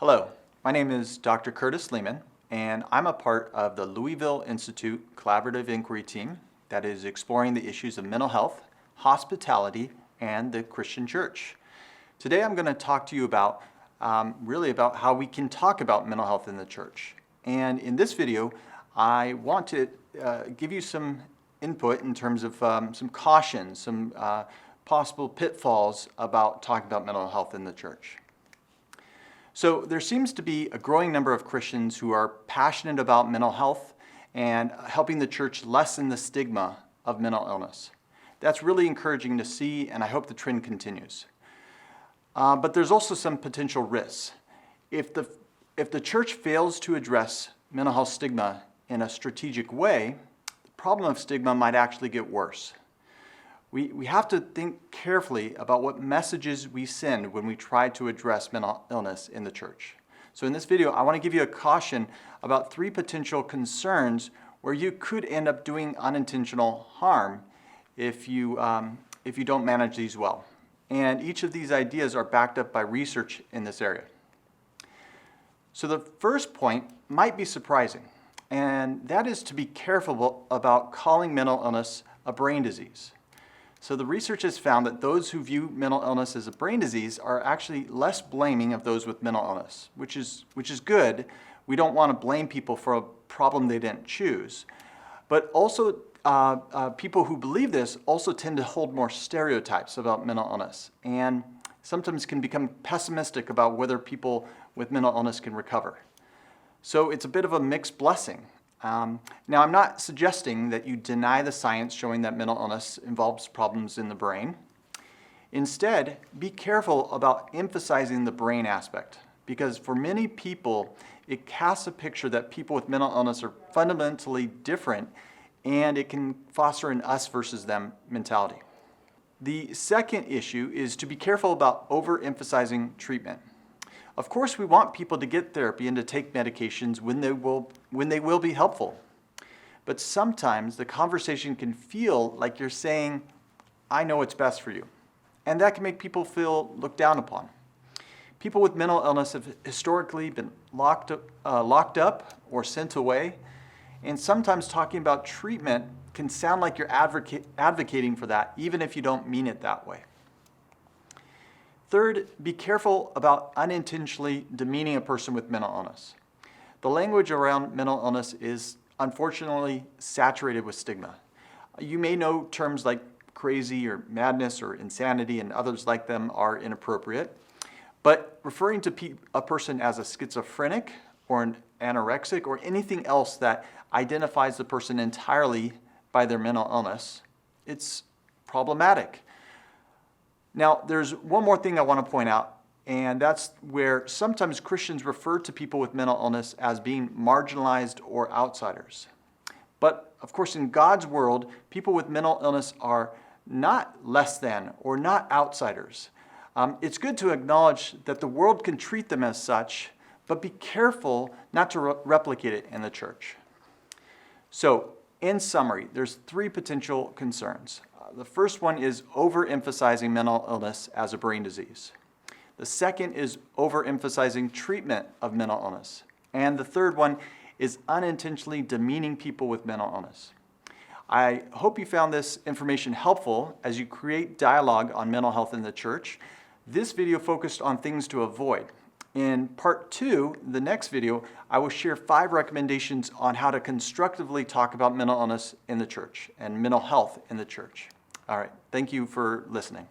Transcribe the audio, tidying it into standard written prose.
Hello, my name is Dr. Curtis Lehman, and I'm a part of the Louisville Institute Collaborative Inquiry Team that is exploring the issues of mental health, hospitality, and the Christian church. Today I'm going to talk to you about about how we can talk about mental health in the church. And in this video, I want to give you some input in terms of some cautions, some possible pitfalls about talking about mental health in the church. So there seems to be a growing number of Christians who are passionate about mental health and helping the church lessen the stigma of mental illness. That's really encouraging to see, and I hope the trend continues. But there's also some potential risks. If the church fails to address mental health stigma in a strategic way, the problem of stigma might actually get worse. We have to think carefully about what messages we send when we try to address mental illness in the church. So in this video, I want to give you a caution about 3 potential concerns where you could end up doing unintentional harm if you don't manage these well. And each of these ideas are backed up by research in this area. So the first point might be surprising, and that is to be careful about calling mental illness a brain disease. So the research has found that those who view mental illness as a brain disease are actually less blaming of those with mental illness, which is good. We don't want to blame people for a problem they didn't choose. But also, people who believe this also tend to hold more stereotypes about mental illness and sometimes can become pessimistic about whether people with mental illness can recover. So it's a bit of a mixed blessing. Now, I'm not suggesting that you deny the science showing that mental illness involves problems in the brain. Instead, be careful about emphasizing the brain aspect, because for many people, it casts a picture that people with mental illness are fundamentally different, and it can foster an us versus them mentality. The second issue is to be careful about overemphasizing treatment. Of course, we want people to get therapy and to take medications when they will be helpful. But sometimes the conversation can feel like you're saying, I know what's best for you. And that can make people feel looked down upon. People with mental illness have historically been locked up or sent away. And sometimes talking about treatment can sound like you're advocating for that, even if you don't mean it that way. Third, be careful about unintentionally demeaning a person with mental illness. The language around mental illness is unfortunately saturated with stigma. You may know terms like crazy or madness or insanity, and others like them are inappropriate. But referring to a person as a schizophrenic or an anorexic or anything else that identifies the person entirely by their mental illness, it's problematic. Now, there's one more thing I want to point out, and that's where sometimes Christians refer to people with mental illness as being marginalized or outsiders. But, of course, in God's world, people with mental illness are not less than or not outsiders. It's good to acknowledge that the world can treat them as such, but be careful not to replicate it in the church. So, in summary, there's 3 potential concerns. The first one is overemphasizing mental illness as a brain disease. The second is overemphasizing treatment of mental illness. And the third one is unintentionally demeaning people with mental illness. I hope you found this information helpful as you create dialogue on mental health in the church. This video focused on things to avoid. In part 2, the next video, I will share 5 recommendations on how to constructively talk about mental illness in the church and mental health in the church. All right, thank you for listening.